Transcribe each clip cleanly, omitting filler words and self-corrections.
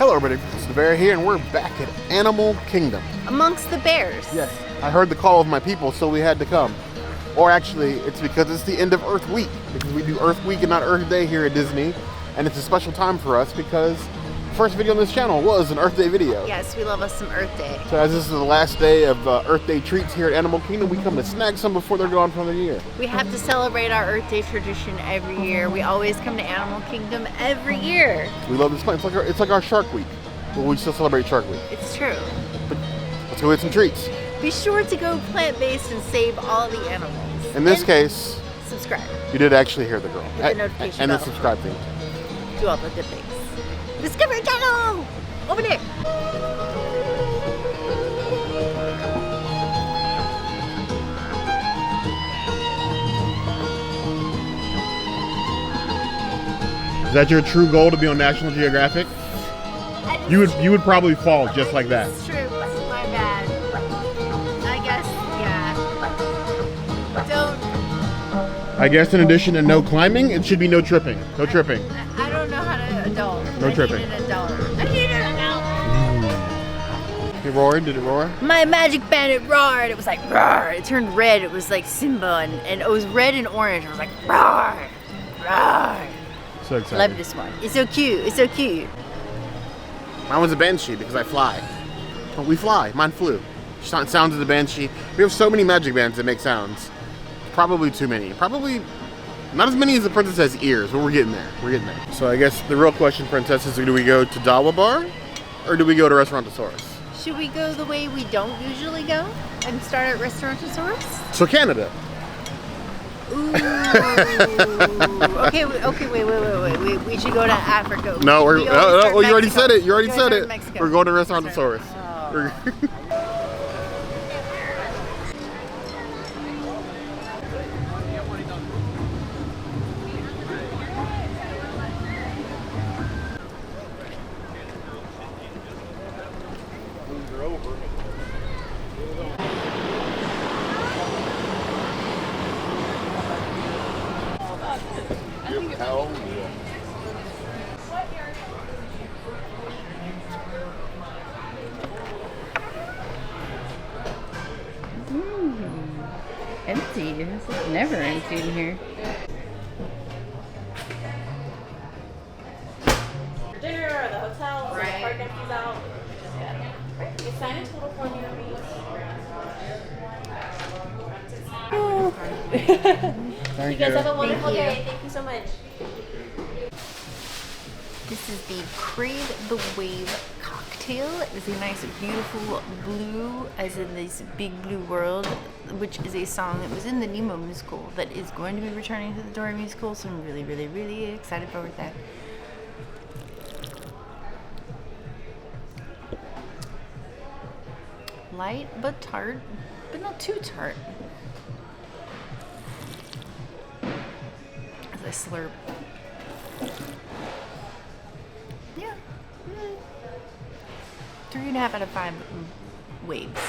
Hello everybody, it's the Bear here and we're back at Animal Kingdom. Amongst the bears. Yes, I heard the call of my people, so we had to come. Or actually, it's because it's the end of Earth Week, because we do Earth Week and not Earth Day here at Disney. And it's a special time for us because the first video on this channel was an Earth Day video. Yes, we love us some Earth Day. So as this is the last day of Earth Day treats here at Animal Kingdom, we come to snag some before they're gone for the year. We have to celebrate our Earth Day tradition every year. We always come to Animal Kingdom every year. We love this place. It's like our Shark Week, but we still celebrate Shark Week. It's true. But let's go get some treats. Be sure to go plant-based and save all the animals. In this case, subscribe. You did actually hear the girl. Hit the notification and bell. the subscribe thing. Do all the good things. Discovery Channel! Over there! Is that your true goal, to be on National Geographic? You would probably fall just like that. It's true. That's my bad. I guess, yeah. I guess in addition to no climbing, it should be no tripping. No tripping. I don't know how to adult. No tripping. I need an adult. It roared? Did it roar? My magic bandit roared. It was like roar. It turned red. It was like Simba, and it was red and orange. It was like roar, roar. So excited. Love this one. It's so cute. It's so cute. Mine was a banshee because I fly. But we fly. Mine flew. Sounds of the banshee. We have so many magic bands that make sounds. Probably too many. Probably not as many as the princess has ears, but we're getting there. We're getting there. So I guess the real question, princess, is do we go to Dawa Bar or do we go to Restaurantosaurus? Should we go the way we don't usually go and start at Restaurantosaurus? So Canada. Ooh. Okay, wait. We should go to Africa. No, you already said it. You already said it. Mexico. We're going to Restaurantosaurus. Oh. Empty. It's never empty in here. Dinner or the hotel, so the park empties out. We sign a total form here. You guys have a wonderful day. Thank you so much. This is the Crave the Wave cocktail. It's a nice, beautiful blue, as in this big blue world, which is a song that was in the Nemo musical that is going to be returning to the Dory musical. So I'm really, really, really excited for that. Light but tart, but not too tart. As I slurp. Yeah. 3.5 out of 5 waves.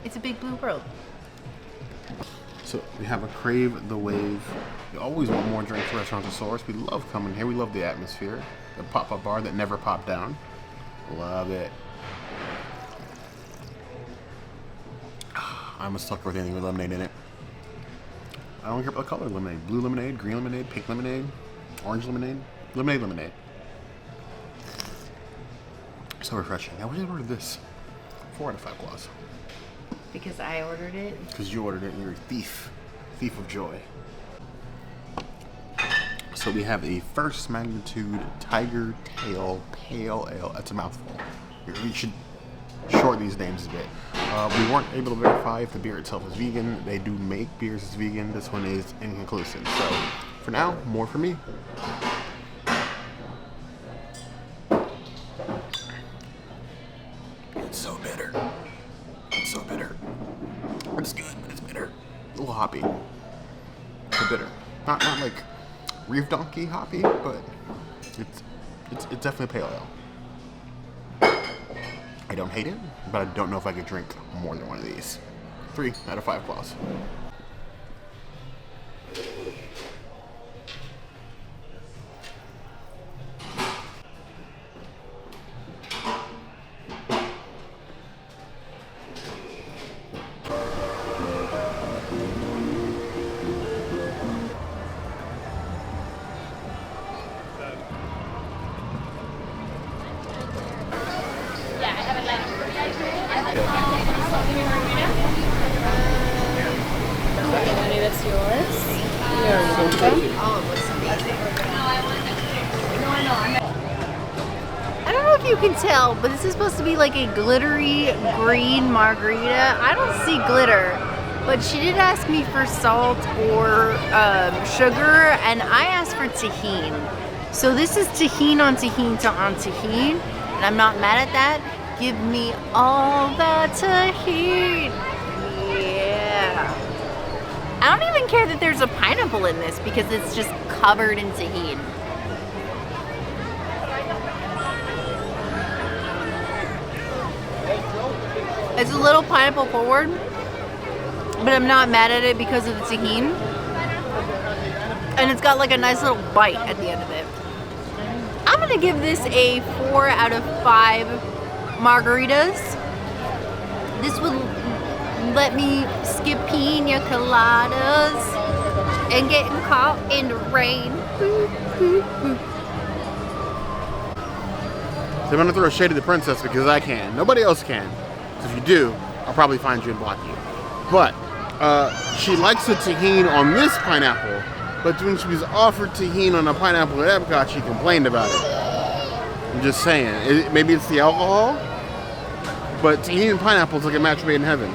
It's a big blue world. So we have a Crave the Wave. We always want more drinks for Restaurantosaurus. We love coming here. We love the atmosphere. The pop-up bar that never popped down. Love it. I'm a sucker with anything with lemonade in it. I don't care about the color of lemonade. Blue lemonade, green lemonade, pink lemonade, orange lemonade, lemonade. So refreshing. Now, why did I order this? 4 out of 5 claws. Because I ordered it. Because you ordered it and you're a thief. Thief of joy. So we have a first magnitude Tiger Tail Pale Ale. That's a mouthful. We should shorten these names a bit. We weren't able to verify if the beer itself is vegan. They do make beers as vegan. This one is inconclusive. So for now, more for me. It's so bitter. It's so bitter. It's good, but it's bitter. A little hoppy. But bitter. Not like Reef Donkey hoppy, but it's definitely pale ale. I don't hate it, but I don't know if I could drink more than one of these. 3 out of 5 claws. That's yours. You're welcome. Oh, it looks amazing. I don't know if you can tell, but this is supposed to be like a glittery green margarita. I don't see glitter, but she did ask me for salt or sugar, and I asked for tahini. So this is tahini on tahini on tahini, and I'm not mad at that. Give me all that tahini. Yeah. I don't even care that there's a pineapple in this because it's just covered in tahini. It's a little pineapple forward, but I'm not mad at it because of the tahini. And it's got like a nice little bite at the end of it. I'm gonna give this a 4 out of 5 margaritas. This would let me skip pina coladas and getting caught in the rain. So I'm gonna throw a shade at the princess because I can. Nobody else can. So if you do, I'll probably find you and block you. But she likes the tahini on this pineapple, but when she was offered tahini on a pineapple at Epcot, she complained about it. I'm just saying. Maybe it's the alcohol, but tahini and pineapple is like a match made in heaven.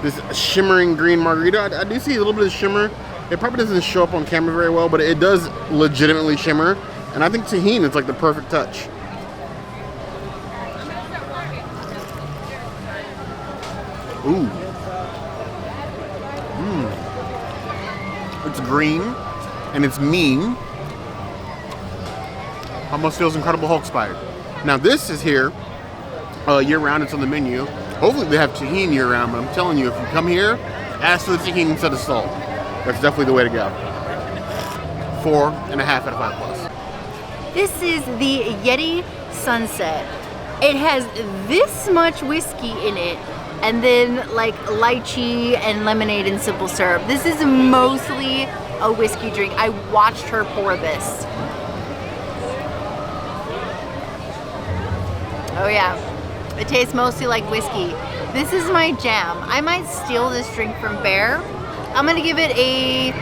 This shimmering green margarita, I do see a little bit of shimmer. It probably doesn't show up on camera very well, but it does legitimately shimmer. And I think tahini is like the perfect touch. Ooh. It's green and it's mean. Almost feels Incredible Hulk inspired. Now this is here year round. It's on the menu. Hopefully they have tahini year round, but I'm telling you, if you come here, ask for the tahini instead of salt. That's definitely the way to go. 4.5 out of 5 plus. This is the Yeti Sunset. It has this much whiskey in it, and then like lychee and lemonade and simple syrup. This is mostly a whiskey drink. I watched her pour this. Oh yeah, it tastes mostly like whiskey. This is my jam. I might steal this drink from Bear. I'm gonna give it a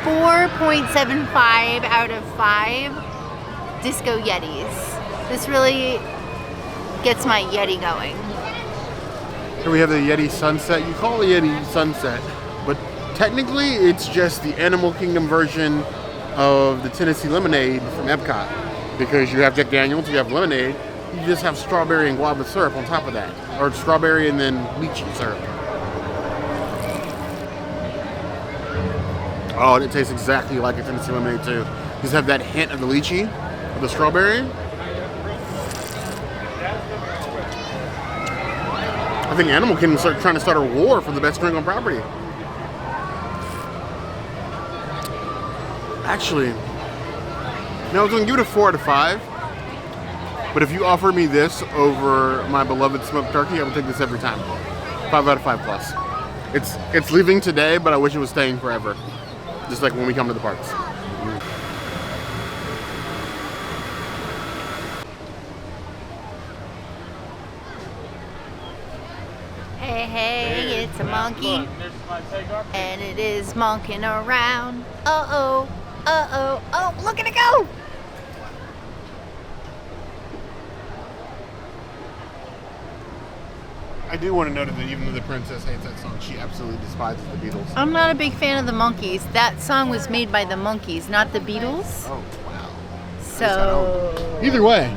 4.75 out of 5 Disco Yetis. This really gets my Yeti going. Here we have the Yeti Sunset. You call it Yeti Sunset, but technically it's just the Animal Kingdom version of the Tennessee Lemonade from Epcot. Because you have Jack Daniels, you have lemonade, you just have strawberry and guava syrup on top of that. Or strawberry and then lychee syrup. Oh, and it tastes exactly like a Tennessee Lemonade too. You just have that hint of the lychee, of the strawberry. I think Animal Kingdom started trying to start a war for the best drink on property. Actually, I was going to give it a 4 out of 5. But if you offer me this over my beloved smoked turkey, I would take this every time. 5 out of 5 plus. It's leaving today, but I wish it was staying forever. Just like when we come to the parks. Hey, it's a monkey, and it is monkeying around. Uh-oh, uh-oh, oh, look at it go! I do want to note that even though the princess hates that song, she absolutely despises the Beatles. I'm not a big fan of the Monkees. That song was made by the Monkees, not the Beatles. Oh, wow. So... Either way.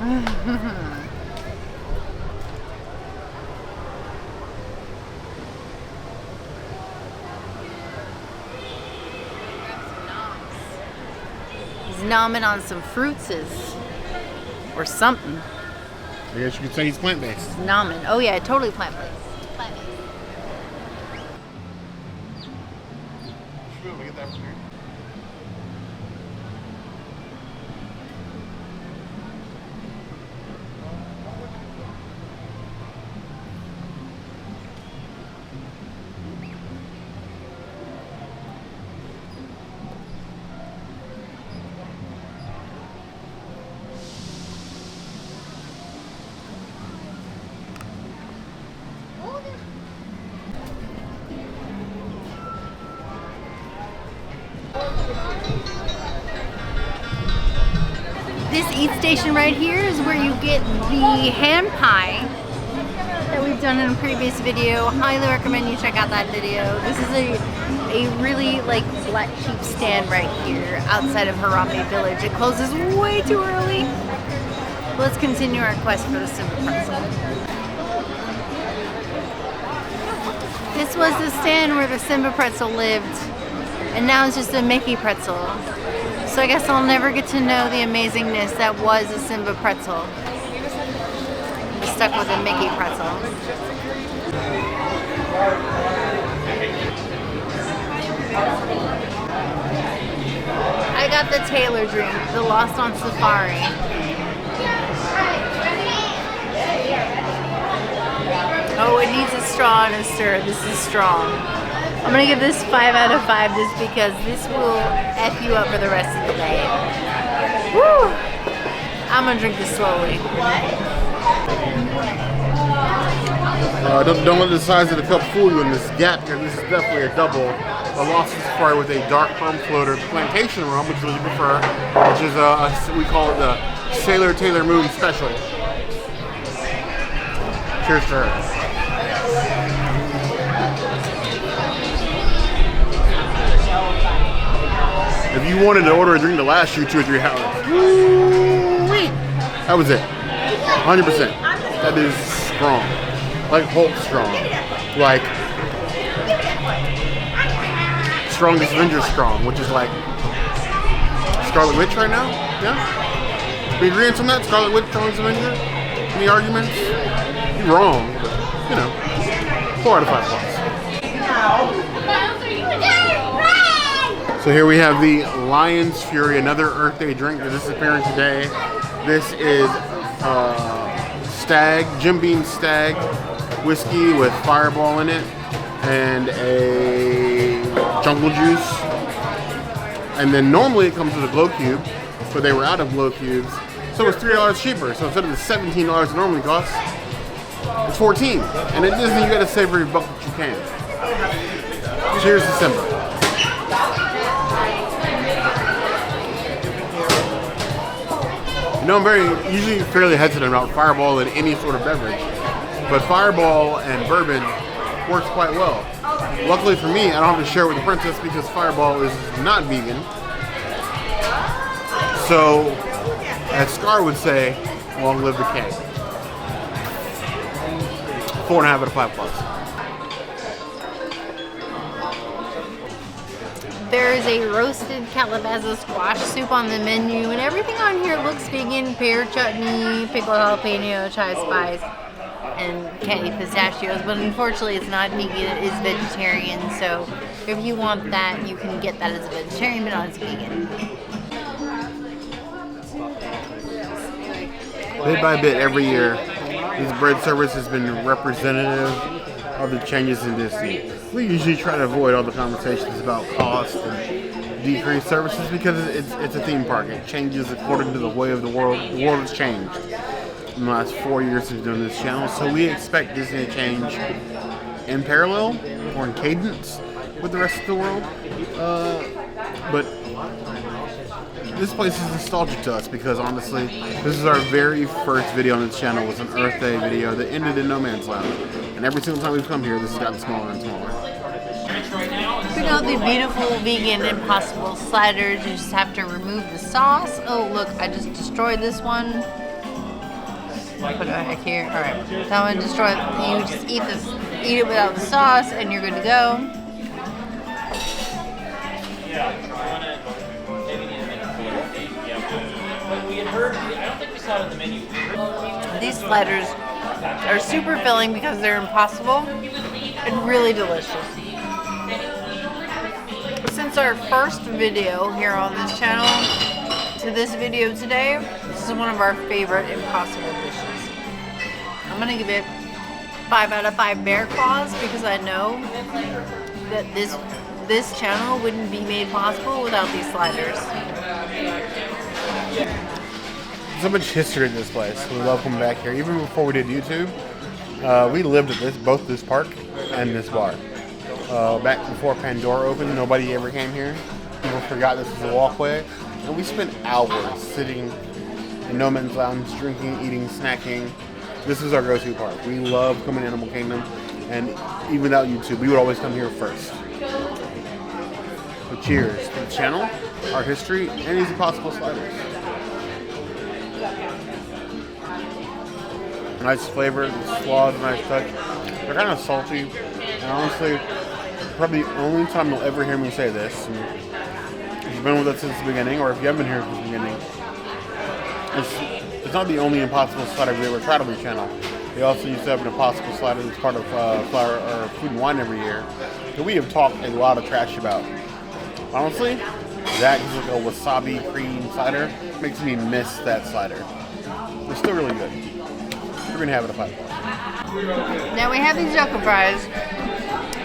He's nomming on some fruitses. Or something. I guess you could say he's plant-based. Nomming. Oh yeah, totally plant-based. Plant-based. Should be able to get that from here. eat station right here is where you get the hand pie that we've done in a previous video. Highly recommend you check out that video. This is a really like black sheep stand right here outside of Harambe Village. It closes way too early. Let's continue our quest for the Simba pretzel. This was the stand where the Simba pretzel lived, and now it's just a Mickey pretzel. So I guess I'll never get to know the amazingness that was a Simba pretzel. I'm stuck with a Mickey pretzel. I got the Taylor drink, the Lost on Safari. Oh, it needs a straw and a stir. This is strong. I'm gonna give this 5 out of 5 just because this will F you up for the rest of the day. Woo! I'm gonna drink this slowly. Don't let the size of the cup fool you in this gap here. This is definitely a double. A Lost on Safari with a dark firm floater plantation rum, which is what you prefer, which is we call it the Sailor Taylor Moon Special. Cheers to her. If you wanted to order a drink to last you 2 or 3 hours, woo-wee, that was it. 100%. That is strong. Like Hulk strong. Like Strongest Avenger strong, which is like Scarlet Witch right now. Yeah? The ingredients on that, Scarlet Witch, Strongest Avenger. Any arguments? You're wrong, but you know. 4 out of 5 plus. So here we have the Lion's Fury, another Earth Day drink that is disappearing today. This is Stag, Jim Beam Stag whiskey with Fireball in it and a jungle juice. And then normally it comes with a glow cube, but they were out of glow cubes, so it's $3 cheaper. So instead of the $17 it normally costs, it's $14. And at Disney you gotta save every buck that you can. Cheers to Simba. You know, I'm usually fairly hesitant about Fireball in any sort of beverage, but Fireball and bourbon works quite well. Luckily for me, I don't have to share it with the princess because Fireball is not vegan. So, as Starr would say, long live the king. 4.5 out of 5 plus. There is a roasted calabaza squash soup on the menu, and everything on here looks vegan. Pear chutney, pickled jalapeno, chai spice, and candy pistachios. But unfortunately, it's not vegan. It is vegetarian. So if you want that, you can get that as a vegetarian, but not as vegan. Bit by bit, every year, this bread service has been representative of the changes in Disney. We usually try to avoid all the conversations about cost and decreased services because it's a theme park. It changes according to the way of the world. The world has changed in the last 4 years since doing this channel, so we expect Disney to change in parallel or in cadence with the rest of the world. But this place is nostalgic to us because honestly, this is our very first video on this channel. Was an Earth Day video that ended in No Man's Land. And every single time we've come here, this has gotten smaller and smaller. Check out the beautiful vegan Impossible sliders. You just have to remove the sauce. Oh, look, I just destroyed this one. Put it back here. All right, that one destroyed. You just eat it without the sauce, and you're good to go. These sliders are super filling because they're impossible and really delicious. Since our first video here on this channel to this video today, this is one of our favorite impossible dishes. I'm gonna give it 5 out of 5 bear claws because I know that this channel wouldn't be made possible without these sliders. So much history in this place. We love coming back here. Even before we did YouTube, we lived at both this park and this bar. Back before Pandora opened, nobody ever came here. People forgot this was a walkway. And we spent hours sitting in No Man's Lounge, drinking, eating, snacking. This is our go-to park. We love coming to Animal Kingdom, and even without YouTube, we would always come here first. So cheers to the channel, our history, and these impossible sliders. Nice flavor, the slaw is a nice touch. They're kind of salty, and honestly, probably the only time you'll ever hear me say this, and if you've been with us since the beginning, or if you haven't been here since the beginning, it's not the only impossible slider we ever tried on the channel. They also used to have an impossible slider that's part of Flower or Food and Wine every year that we have talked a lot of trash about. Honestly, that is like a wasabi cream slider. Makes me miss that slider. It's still really good. We're gonna have it a 5. Now we have these Yucca fries.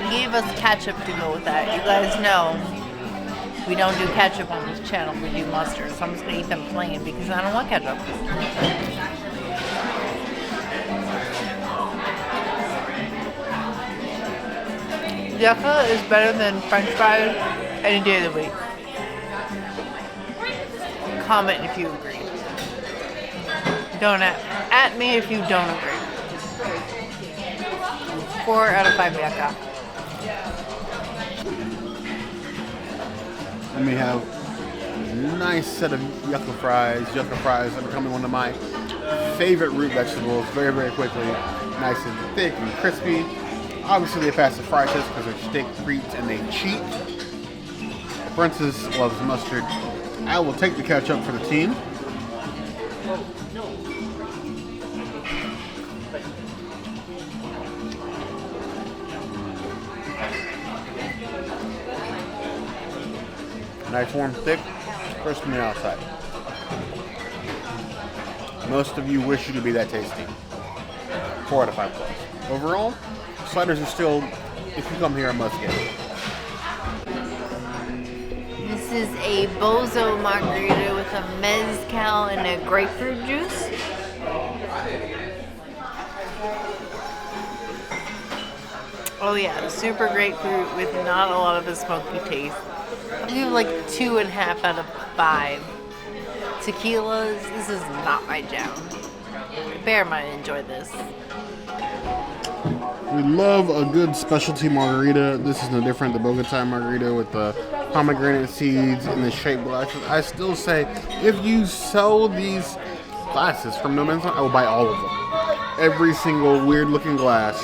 He gave us ketchup to go with that. You guys know we don't do ketchup on this channel. We do mustard. So I'm just gonna eat them plain because I don't want ketchup. Yucca is better than French fries any day of the week. Comment if you agree. Don't at me if you don't agree. 4 out of 5 Yucca. And we have a nice set of yucca fries. Yucca fries are becoming one of my favorite root vegetables very, very quickly. Nice and thick and crispy. Obviously, they pass the fry test because they're steak frites and they cheat. Princess loves mustard. I will take the ketchup for the team. Nice, warm, thick, crisp on the outside. Most of you wish you could be that tasty. 4 out of 5 plus. Overall, sliders are still, if you come here, a must get. This is a bozo margarita with a mezcal and a grapefruit juice. Oh yeah, super grapefruit with not a lot of the smoky taste. I'll give it like 2.5 out of 5. Tequilas, this is not my jam. Bear might enjoy this. We love a good specialty margarita. This is no different. The Bogota margarita with the pomegranate seeds and the shaped glasses. I still say, if you sell these glasses from No Man's Land, I will buy all of them. Every single weird looking glass,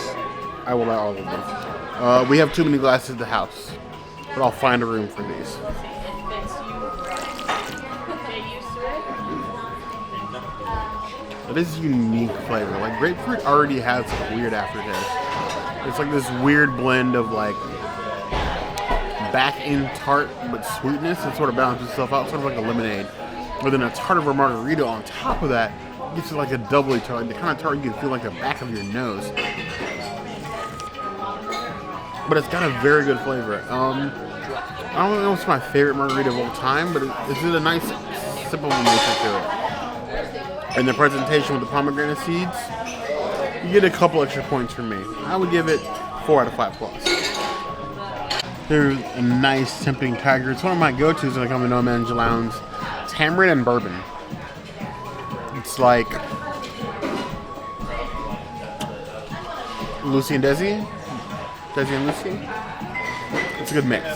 I will buy all of them. We have too many glasses at the house, but I'll find a room for these. It is a unique flavor. Like, grapefruit already has a weird aftertaste. It's like this weird blend of like back end tart but sweetness. It sort of balances itself out, sort of like a lemonade. But then a tart of a margarita on top of that gives it like a doubly tart, like the kind of tart you can feel like the back of your nose. But it's got a very good flavor. I don't know if it's my favorite margarita of all time, but it's a nice, simple nature to it. And the presentation with the pomegranate seeds, you get a couple extra points from me. I would give it 4 out of 5 plus. There's a nice, tempting tiger. It's one of my go-tos when I come to No Man's Lounge. Tamarind and bourbon. It's like Lucy and Desi. Desi and Lucy. It's a good mix.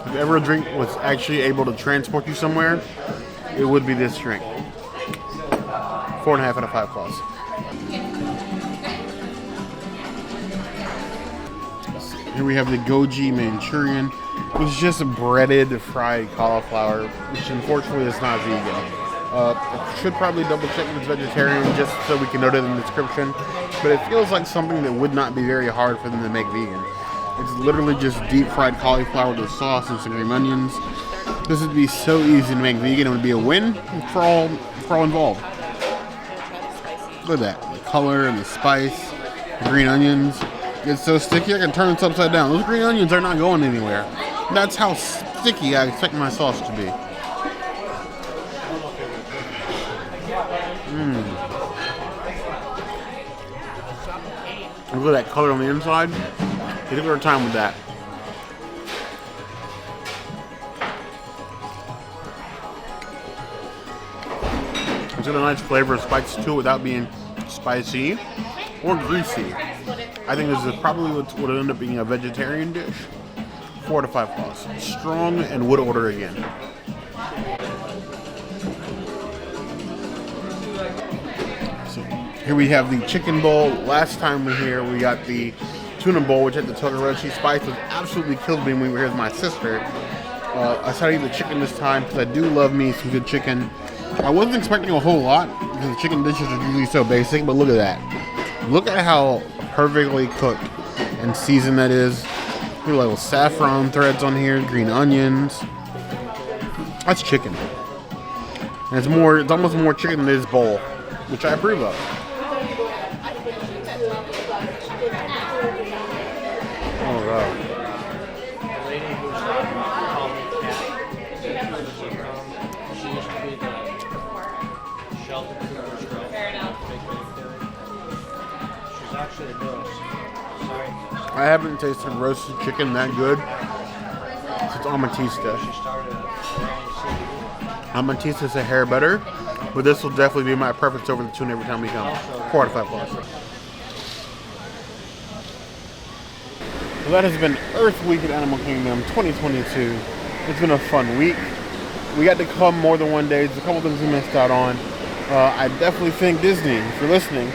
If ever a drink was actually able to transport you somewhere, it would be this drink. 4.5 out of 5 plus. Here we have the Goji Manchurian, which is just a breaded fried cauliflower, which unfortunately is not vegan. I should probably double check if it's vegetarian just so we can note it in the description, but it feels like something that would not be very hard for them to make vegan. It's literally just deep fried cauliflower with sauce and some green onions. This would be so easy to make vegan. It would be a win for all involved. Look at that, the color and the spice, the green onions. It's so sticky I can turn this upside down. Those green onions are not going anywhere. That's how sticky I expect my sauce to be. Look at that color on the inside. They took their time with that. It's got a nice flavor of spice to it without being spicy or greasy. I think this is probably what would end up being a vegetarian dish. 4 to 5 plus. Strong and would order again. So here we have the chicken bowl. Last time we were here, we got the tuna bowl, which had the totoroshi spice, which absolutely killed me when we were here with my sister. I decided to eat the chicken this time because I do love me some good chicken. I wasn't expecting a whole lot because the chicken dishes are usually so basic, but look at that. Look at how perfectly cooked and seasoned that is. Little saffron threads on here, green onions. That's chicken. And it's almost more chicken than this bowl, which I approve of. Oh god. The lady who's called me Cat, she used to be the shelter She's actually a ghost. Sorry. I haven't tasted roasted chicken that good since Amatista. She started at Amatista's a hair better, but this will definitely be my preference over the tuna every time we come. 4 out of 5 plus. So that has been Earth Week at Animal Kingdom 2022. It's been a fun week. We got to come more than one day. There's a couple things we missed out on. I definitely think Disney, if you're listening,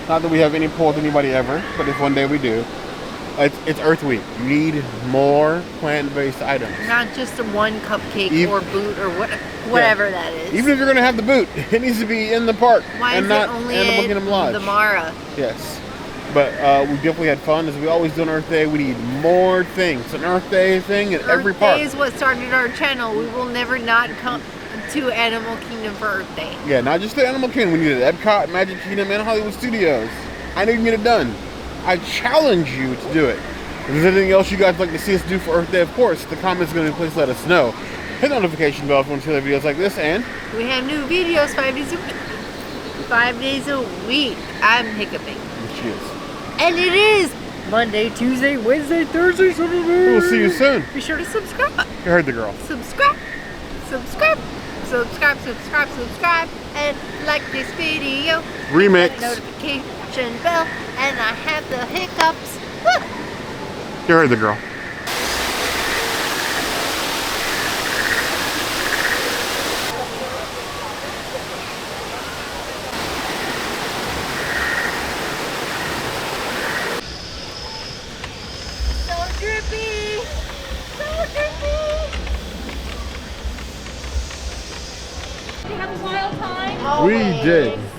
not that we have any pull with anybody ever, but if one day we do, it's Earth Week. You need more plant-based items. Not just a one cupcake or boot or whatever that is. Even if you're going to have the boot, it needs to be in the park and not only Animal Kingdom Lodge. the Mara? Yes. But we definitely had fun. As we always do on Earth Day, we need more things. It's an Earth Day thing at every park. Earth Day is what started our channel. We will never not come to Animal Kingdom for Earth Day. Yeah, not just the Animal Kingdom. We need it at Epcot, Magic Kingdom, and Hollywood Studios. I know you can get it done. I challenge you to do it. If there's anything else you guys would like to see us do for Earth Day, of course, the comments are going to be a place to let us know. Hit the notification bell if you want to see other videos like this, and we have new videos 5 days a week. 5 days a week. I'm hiccuping. She is. And it is Monday, Tuesday, Wednesday, Thursday, Saturday. We'll see you soon. Be sure to subscribe. You heard the girl. Subscribe, and like this video. Remix. Hit the notification bell, and I have the hiccups. You heard the girl. So drippy. So drippy. Did you have a wild time? We did.